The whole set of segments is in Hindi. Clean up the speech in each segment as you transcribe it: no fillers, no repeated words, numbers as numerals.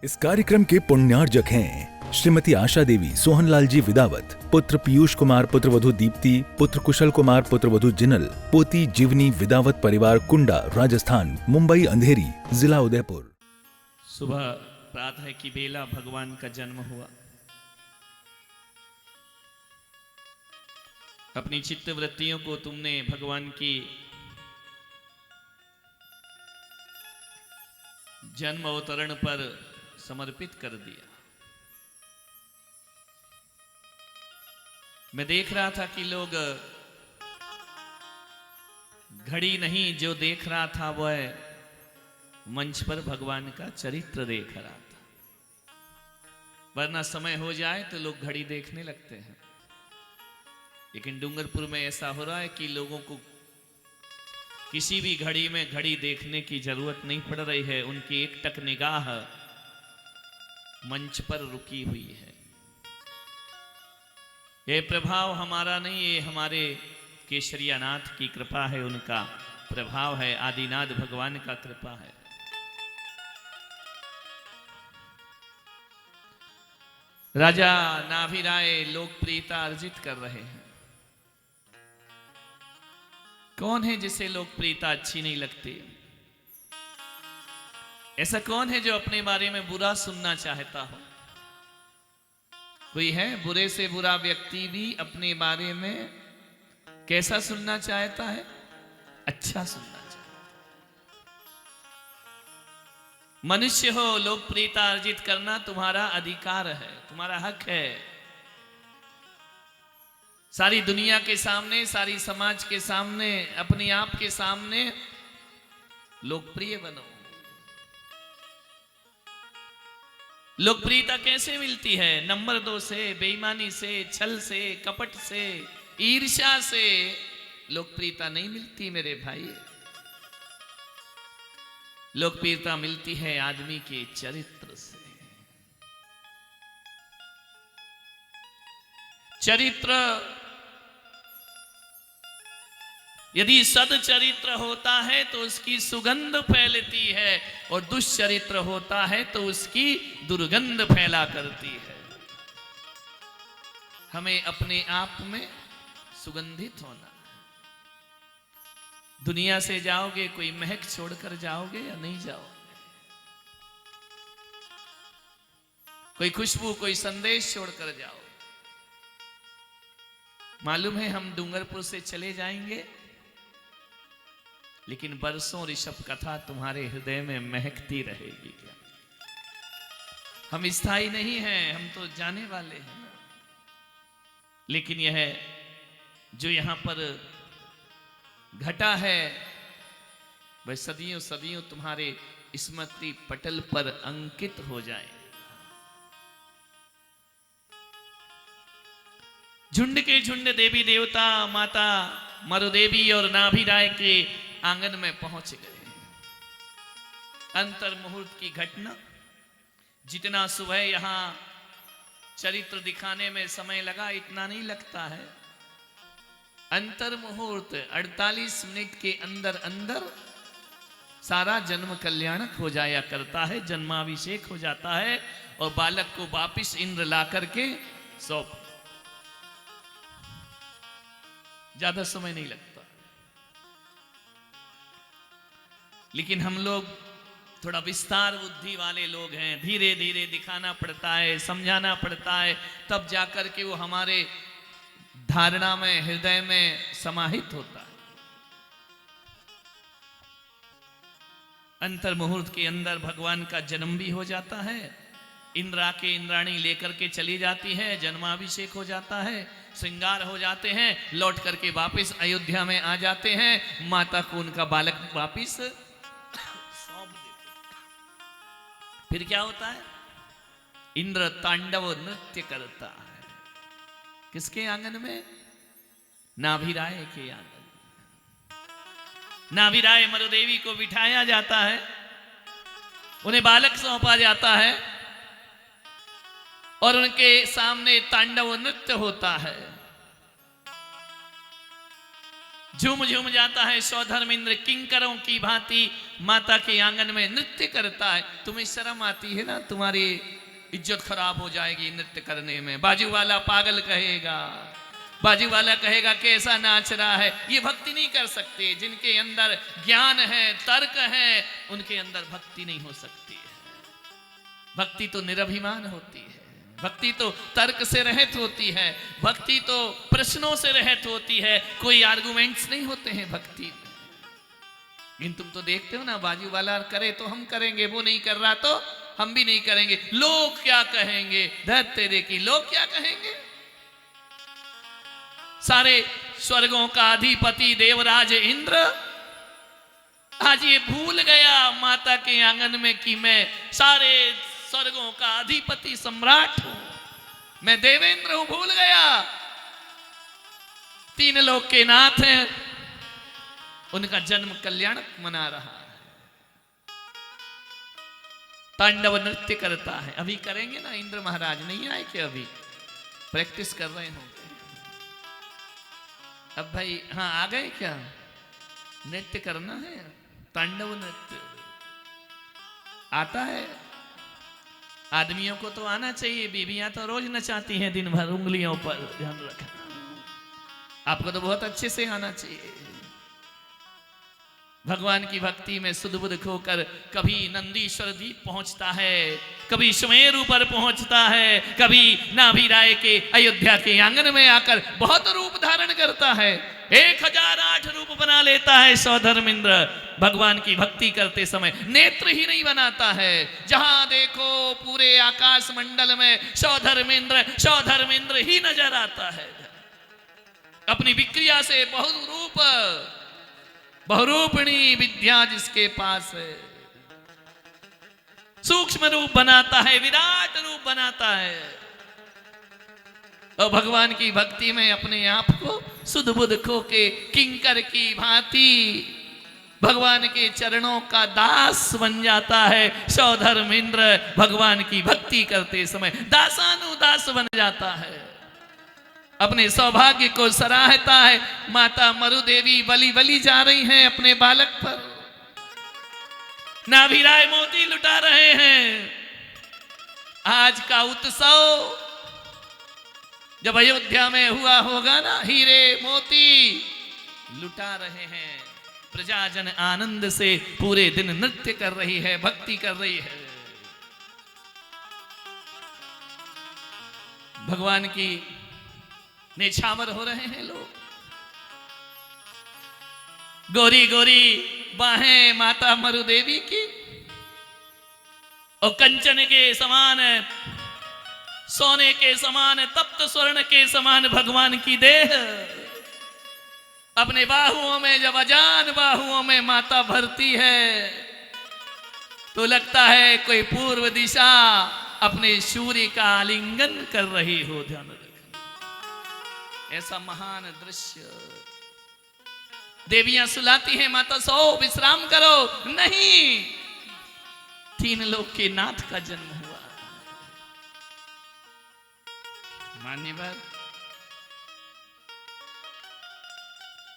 इस कार्यक्रम के पुण्यार्जक हैं श्रीमती आशा देवी, सोहनलाल जी विदावत, पुत्र पीयूष कुमार, पुत्रवधू दीप्ति, पुत्र कुशल कुमार, पुत्रवधू जिनल, पोती जीवनी विदावत, परिवार कुंडा, राजस्थान, मुंबई अंधेरी, जिला उदयपुर। सुबह प्रातः की बेला भगवान का जन्म हुआ। अपनी चित्त वृत्तियों को तुमने भगवान की जन्म अवतरण पर समर्पित कर दिया। मैं देख रहा था कि लोग घड़ी नहीं, जो देख रहा था वह मंच पर भगवान का चरित्र देख रहा था। वरना समय हो जाए तो लोग घड़ी देखने लगते हैं, लेकिन डूंगरपुर में ऐसा हो रहा है कि लोगों को किसी भी घड़ी में घड़ी देखने की जरूरत नहीं पड़ रही है। उनकी एकटक निगाह मंच पर रुकी हुई है। यह प्रभाव हमारा नहीं, ये हमारे केशरियानाथ की कृपा है, उनका प्रभाव है, आदिनाथ भगवान का कृपा है। राजा नाभिराय लोकप्रियता अर्जित कर रहे हैं। कौन है जिसे लोकप्रियता अच्छी नहीं लगती? ऐसा कौन है जो अपने बारे में बुरा सुनना चाहता हो? कोई है? बुरे से बुरा व्यक्ति भी अपने बारे में कैसा सुनना चाहता है? अच्छा सुनना चाहता है। मनुष्य हो, लोकप्रियता अर्जित करना तुम्हारा अधिकार है, तुम्हारा हक है। सारी दुनिया के सामने, सारी समाज के सामने, अपने आप के सामने लोकप्रिय बनो। लोकप्रियता कैसे मिलती है? नंबर 2 से, बेईमानी से, छल से, कपट से, ईर्ष्या से लोकप्रियता नहीं मिलती मेरे भाई। लोकप्रियता मिलती है आदमी के चरित्र से। चरित्र यदि सदचरित्र होता है तो उसकी सुगंध फैलती है, और दुष्चरित्र होता है तो उसकी दुर्गंध फैला करती है। हमें अपने आप में सुगंधित होना है। दुनिया से जाओगे, कोई महक छोड़कर जाओगे या नहीं जाओगे? कोई खुशबू, कोई संदेश छोड़कर जाओ। मालूम है हम डूंगरपुर से चले जाएंगे, लेकिन बरसों ऋषभ कथा तुम्हारे हृदय में महकती रहेगी। क्या हम स्थायी नहीं हैं? हम तो जाने वाले हैं ना। लेकिन यह जो यहां पर घटा है वह सदियों सदियों तुम्हारे स्मृति पटल पर अंकित हो जाए। झुंड के झुंड देवी देवता माता मरुदेवी और नाभिराय के आंगन में पहुंच गए। अंतर मुहूर्त की घटना, जितना सुबह यहां चरित्र दिखाने में समय लगा इतना नहीं लगता है। अंतर मुहूर्त 48 मिनट के अंदर अंदर सारा जन्म कल्याणक हो जाया करता है, जन्माभिषेक हो जाता है, और बालक को वापिस इंद्र ला करके सौंप। ज्यादा समय नहीं लगता। लेकिन हम लोग थोड़ा विस्तार बुद्धि वाले लोग हैं, धीरे धीरे दिखाना पड़ता है, समझाना पड़ता है, तब जाकर के वो हमारे धारणा में, हृदय में समाहित होता है। अंतर मुहूर्त के अंदर भगवान का जन्म भी हो जाता है। इंद्रा के इंद्राणी लेकर के चली जाती है, जन्माभिषेक हो जाता है, श्रृंगार हो जाते हैं, लौट करके वापस अयोध्या में आ जाते हैं। माता को उनका बालक वापस सौंप देते। फिर क्या होता है? इंद्र तांडव नृत्य करता है। किसके आंगन में? नाभिराय के आंगन। नाभिराय मरुदेवी को बिठाया जाता है, उन्हें बालक सौंपा जाता है, और उनके सामने तांडव नृत्य होता है। झूम झूम जाता है सौधर्मेंद्र किंकरों की भांति माता के आंगन में नृत्य करता है। तुम्हें शर्म आती है ना, तुम्हारी इज्जत खराब हो जाएगी नृत्य करने में। बाजू वाला पागल कहेगा, बाजू वाला कहेगा कैसा नाच रहा है। ये भक्ति नहीं कर सकते। जिनके अंदर ज्ञान है, तर्क है, उनके अंदर भक्ति नहीं हो सकती है। भक्ति तो निरभिमान होती है, भक्ति तो तर्क से रहित होती है, भक्ति तो प्रश्नों से रहित होती है। कोई आर्गुमेंट्स नहीं होते हैं भक्ति में। लेकिन तुम तो देखते हो ना, बाजू वाला करे तो हम करेंगे, वो नहीं कर रहा तो हम भी नहीं करेंगे। लोग क्या कहेंगे, धत तेरे की, लोग क्या कहेंगे। सारे स्वर्गों का अधिपति देवराज इंद्र आज ये भूल गया माता के आंगन में कि मैं सारे स्वर्गों का अधिपति सम्राट हूं, मैं देवेंद्र हूं, भूल गया। तीन लोक के नाथ हैं, उनका जन्म कल्याण मना रहा है, तांडव नृत्य करता है। अभी करेंगे ना, इंद्र महाराज नहीं आए कि अभी प्रैक्टिस कर रहे होंगे। अब भाई हाँ आ गए क्या, नृत्य करना है, तांडव नृत्य आता है। आदमियों को तो आना चाहिए, बीबियां तो रोज नचाती हैं दिन भर उंगलियों पर, ध्यान रखना। आपको तो बहुत अच्छे से आना चाहिए। भगवान की भक्ति में सुध-बुध खोकर कभी नंदीश्वर द्वीप पहुंचता है, कभी सुमेरु पर पहुंचता है, कभी नाभि राय के अयोध्या के आंगन में आकर बहुत रूप धारण करता है। 1008 रूप बना लेता है सौधर्मेंद्र। भगवान की भक्ति करते समय नेत्र ही नहीं बनाता है, जहां देखो पूरे आकाश मंडल में सौधर्मेंद्र सौधर्मेंद्र ही नजर आता है। अपनी विक्रिया से बहुरूपिणी विद्या जिसके पास है, सूक्ष्म रूप बनाता है, विराट रूप बनाता है। और भगवान की भक्ति में अपने आप को सुध बुध खो के किंकर की भांति भगवान के चरणों का दास बन जाता है। सौधर्मेंद्र भगवान की भक्ति करते समय दासानुदास बन जाता है, अपने सौभाग्य को सराहता है। माता मरुदेवी बलि बलि जा रही हैं अपने बालक पर, नाभि राय मोती लुटा रहे हैं। आज का उत्सव जब अयोध्या में हुआ होगा ना, हीरे मोती लुटा रहे हैं। प्रजाजन आनंद से पूरे दिन नृत्य कर रही है, भक्ति कर रही है। भगवान की नेछावर हो रहे हैं लोग। गोरी गोरी बाहें माता मरुदेवी की, और कंचन के समान, सोने के समान, तप्त स्वर्ण के समान भगवान की देह। अपने बाहुओं में जब अजान बाहुओं में माता भरती है तो लगता है कोई पूर्व दिशा अपने सूर्य का आलिंगन कर रही हो। ध्यान रखना, ऐसा महान दृश्य। देवियां सुलाती हैं, माता सो विश्राम करो। नहीं, तीन लोक के नाथ का जन्म हुआ। मान्यवर,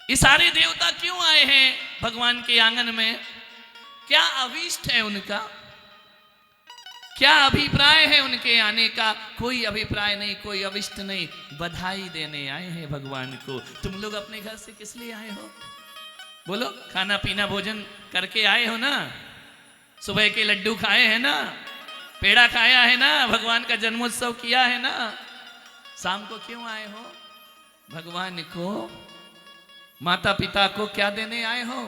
ये सारे देवता क्यों आए हैं भगवान के आंगन में? क्या अभीष्ट है उनका, क्या अभिप्राय है उनके आने का? कोई अभिप्राय नहीं, कोई अभिष्ट नहीं, बधाई देने आए हैं भगवान को। तुम लोग अपने घर से किस लिए आए हो? बोलो, खाना पीना भोजन करके आए हो ना? सुबह के लड्डू खाए हैं ना, पेड़ा खाया है ना, भगवान का जन्मोत्सव किया है ना? शाम को क्यों आए हो? भगवान को, माता पिता को क्या देने आए हो?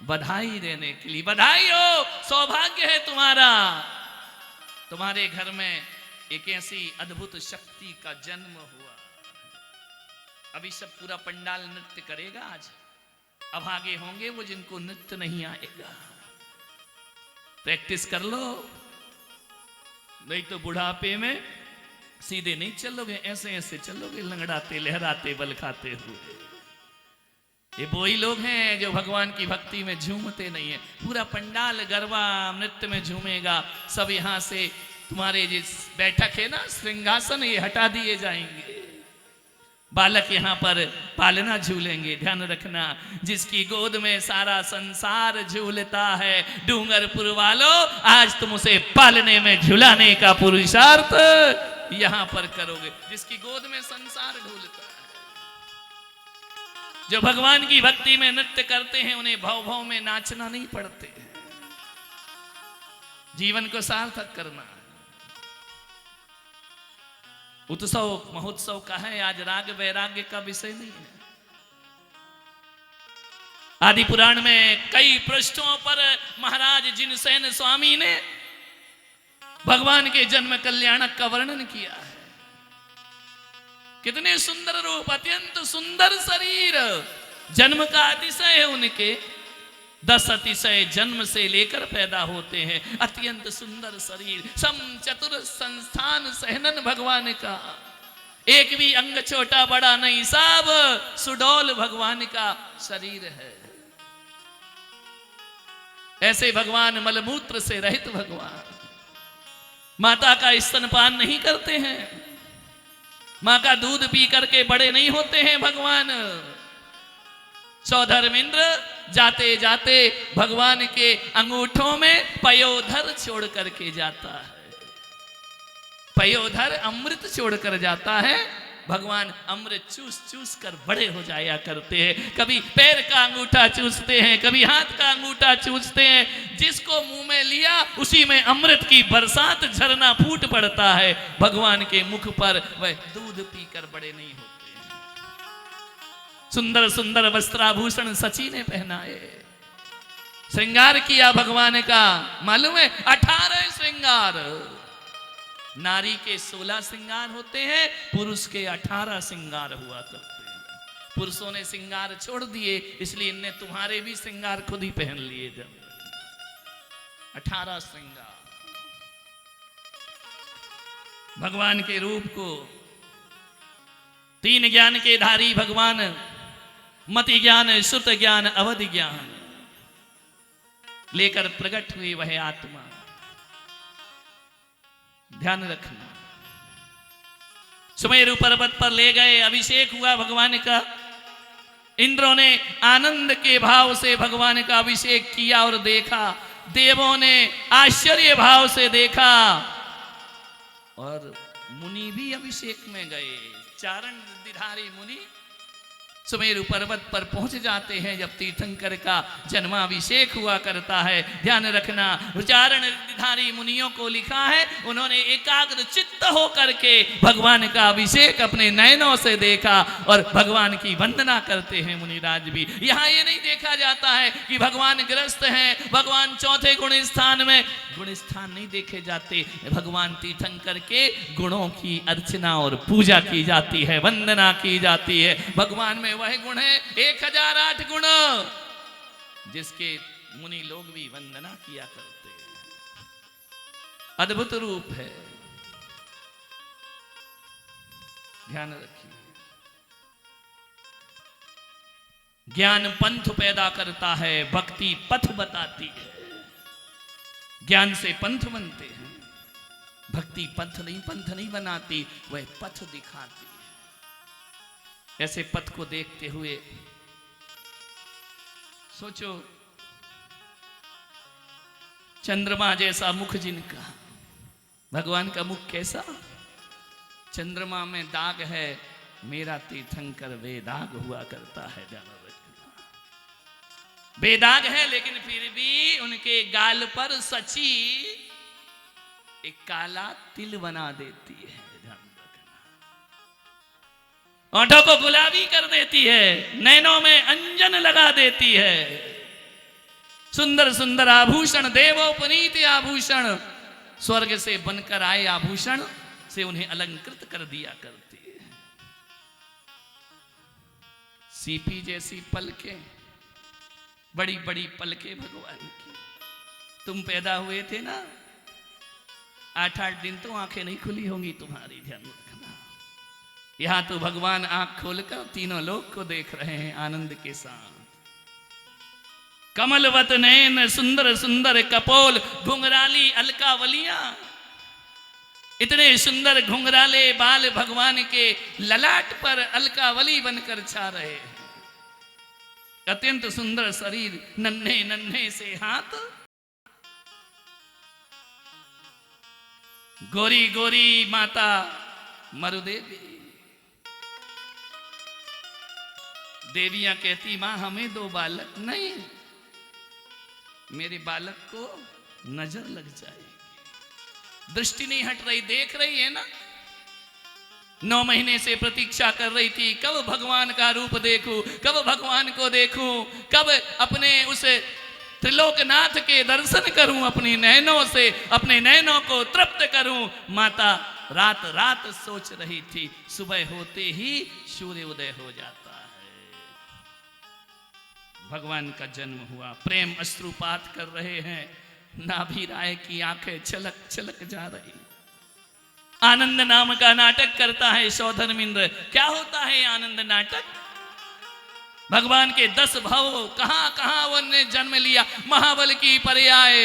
बधाई देने के लिए। बधाई हो, सौभाग्य है तुम्हारा, तुम्हारे घर में एक ऐसी अद्भुत शक्ति का जन्म हुआ। अभी सब पूरा पंडाल नृत्य करेगा आज। अभागे होंगे वो जिनको नृत्य नहीं आएगा। प्रैक्टिस कर लो, नहीं तो बुढ़ापे में सीधे नहीं चलोगे, ऐसे ऐसे चलोगे, लंगड़ाते लहराते बल खाते हुए। ये वही लोग हैं जो भगवान की भक्ति में झूमते नहीं है। पूरा पंडाल गरबा नृत्य में झूमेगा। सब यहां से तुम्हारे जिस बैठक है ना, सिंहासन, ये हटा दिए जाएंगे। बालक यहां पर पालना झूलेंगे, ध्यान रखना। जिसकी गोद में सारा संसार झूलता है, डूंगरपुर वालों आज तुम उसे पालने में झुलाने का पुरुषार्थ यहां पर करोगे। जिसकी गोद में संसार झूलता है, जो भगवान की भक्ति में नृत्य करते हैं, उन्हें भव भव में नाचना नहीं पड़ते, जीवन को सार्थक करना। उत्सव महोत्सव का है, आज राग वैराग्य का विषय नहीं है। आदि पुराण में कई पृष्ठों पर महाराज जिनसेन स्वामी ने भगवान के जन्म कल्याणक का वर्णन किया है। कितने सुंदर रूप, अत्यंत सुंदर शरीर, जन्म का अतिशय है उनके। 10 अतिशय जन्म से लेकर पैदा होते हैं, अत्यंत सुंदर शरीर, सम चतुर संस्थान सहनन भगवान का, एक भी अंग छोटा बड़ा नहीं, सब सुडौल भगवान का शरीर है। ऐसे भगवान मलमूत्र से रहित भगवान, माता का स्तनपान नहीं करते हैं, मां का दूध पी करके बड़े नहीं होते हैं भगवान। सौधर्मेंद्र जाते जाते भगवान के अंगूठों में पयोधर छोड़ करके जाता है, पयोधर अमृत छोड़ कर जाता है। भगवान अमृत चूस चूस कर बड़े हो जाया करते हैं। कभी पैर का अंगूठा चूसते हैं, कभी हाथ का अंगूठा चूसते हैं, जिसको मुंह में लिया उसी में अमृत की बरसात झरना फूट पड़ता है भगवान के मुख पर। वह दूध पीकर बड़े नहीं होते। सुंदर सुंदर वस्त्राभूषण सची ने पहनाए, श्रृंगार किया भगवान का। मालूम है 18 श्रृंगार, नारी के 16 श्रृंगार होते हैं, पुरुष के 18 श्रृंगार हुआ करते हैं। पुरुषों ने श्रृंगार छोड़ दिए, इसलिए इनने तुम्हारे भी श्रृंगार खुद ही पहन लिए। जब 18 श्रृंगार भगवान के रूप को, 3 ज्ञान के धारी भगवान, मति ज्ञान, श्रुत ज्ञान, अवधि ज्ञान लेकर प्रकट हुई वह आत्मा। ध्यान रखना। सुमेरु पर्वत पर ले गए, अभिषेक हुआ भगवान का। इंद्रों ने आनंद के भाव से भगवान का अभिषेक किया और देखा, देवों ने आश्चर्य भाव से देखा, और मुनि भी अभिषेक में गए। चारण रिद्धिधारी मुनि सुमेरु पर्वत पर पहुंच जाते हैं जब तीर्थंकर का जन्माभिषेक हुआ करता है। ध्यान रखना, चारण रिद्धिधारी मुनियों को लिखा है, उन्होंने एकाग्र चित्त होकर के भगवान का अभिषेक अपने नयनों से देखा और भगवान की वंदना करते हैं मुनिराज भी। यहाँ ये नहीं देखा जाता है कि भगवान ग्रस्त हैं, भगवान चौथे गुण स्थान में, गुण स्थान नहीं देखे जाते। भगवान तीर्थंकर के गुणों की अर्चना और पूजा की जाती है, वंदना की जाती है। भगवान में वह गुण है 1008 गुण, जिसके मुनि लोग भी वंदना किया करते हैं। अद्भुत रूप है, ध्यान रखिए। ज्ञान पंथ पैदा करता है, भक्ति पथ बताती है। ज्ञान से पंथ बनते हैं, भक्ति पंथ नहीं बनाती, वह पथ दिखाती है। ऐसे पथ को देखते हुए सोचो, चंद्रमा जैसा मुख जिनका, भगवान का मुख कैसा? चंद्रमा में दाग है, मेरा तीर्थंकर बेदाग हुआ करता है। जानो बेदाग है, लेकिन फिर भी उनके गाल पर सची एक काला तिल बना देती है। ओंठों को गुलाबी कर देती है, नैनों में अंजन लगा देती है। सुंदर सुंदर आभूषण, देवोपनीत आभूषण, स्वर्ग से बनकर आए आभूषण से उन्हें अलंकृत कर दिया करती है। सीपी जैसी पलकें, बड़ी बड़ी पलकें भगवान की। तुम पैदा हुए थे ना, 8-8 दिन तो आंखें नहीं खुली होंगी तुम्हारी, ध्यान रखना। यहां तो भगवान आंख खोलकर तीनों लोक को देख रहे हैं आनंद के साथ। कमलवत नयन, सुंदर सुंदर कपोल, घुंघराली अलकावलियां, इतने सुंदर घुंघराले बाल भगवान के ललाट पर अलकावली बनकर छा रहे हैं। अत्यंत सुंदर शरीर, नन्हे नन्हे से हाथ, गोरी गोरी माता मरुदेवी। देवियां कहती मां हमें दो बालक। नहीं, मेरे बालक को नजर लग जाएगी। दृष्टि नहीं हट रही, देख रही है ना। 9 महीने से प्रतीक्षा कर रही थी, कब भगवान का रूप देखूं, कब भगवान को देखूं, कब अपने उस त्रिलोकनाथ के दर्शन करूं, अपनी नैनों से अपने नैनों को तृप्त करूं। माता रात रात सोच रही थी। सुबह होते ही सूर्य उदय हो जाता है। भगवान का जन्म हुआ। प्रेम अश्रुपात कर रहे हैं। नाभि राय की आंखें छलक छलक जा रही। आनंद नाम का नाटक करता है सौधर्मिंद्र। क्या होता है आनंद नाटक? भगवान के 10 भाव कहां कहां उन्होंने जन्म लिया। महाबल की पर्याय,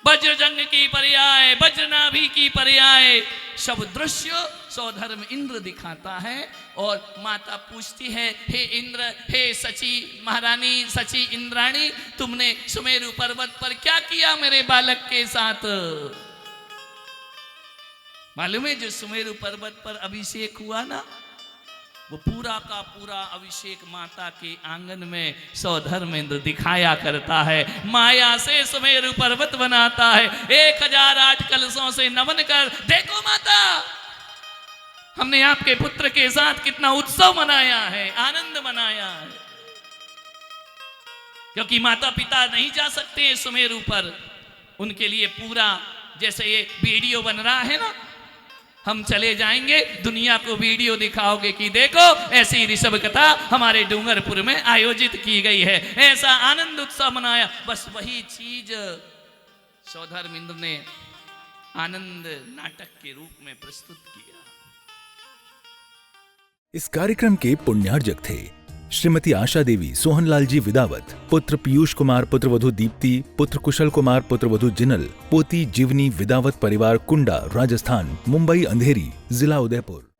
वज्रजंग की पर्याय, वज्रनाभि की पर्याय, सब दृश्य सौधर्म इंद्र दिखाता है। और माता पूछती है, हे इंद्र, हे सची महारानी, सची इंद्राणी, तुमने सुमेरु पर्वत पर क्या किया मेरे बालक के साथ? मालूम है जो सुमेरु पर्वत पर अभिषेक हुआ ना, वो पूरा का पूरा अभिषेक माता के आंगन में सौधर्मेंद्र दिखाया करता है। माया से सुमेरु पर्वत बनाता है। 1008 कलशों से नमन कर, देखो माता, हमने आपके पुत्र के साथ कितना उत्सव मनाया है, आनंद मनाया है। क्योंकि माता पिता नहीं जा सकते सुमेरु पर, उनके लिए पूरा, जैसे ये वीडियो बन रहा है ना, हम चले जाएंगे, दुनिया को वीडियो दिखाओगे कि देखो ऐसी ऋषभ कथा हमारे डूंगरपुर में आयोजित की गई है, ऐसा आनंद उत्सव मनाया। बस वही चीज सौधर्मेंद्र ने आनंद नाटक के रूप में प्रस्तुत किया। इस कार्यक्रम के पुण्यार्जक थे श्रीमती आशा देवी सोहनलाल जी विदावत, पुत्र पीयूष कुमार, पुत्रवधू दीप्ति, पुत्र कुशल कुमार, पुत्रवधू जिनल, पोती जीवनी विदावत परिवार कुंडा, राजस्थान, मुंबई अंधेरी, जिला उदयपुर।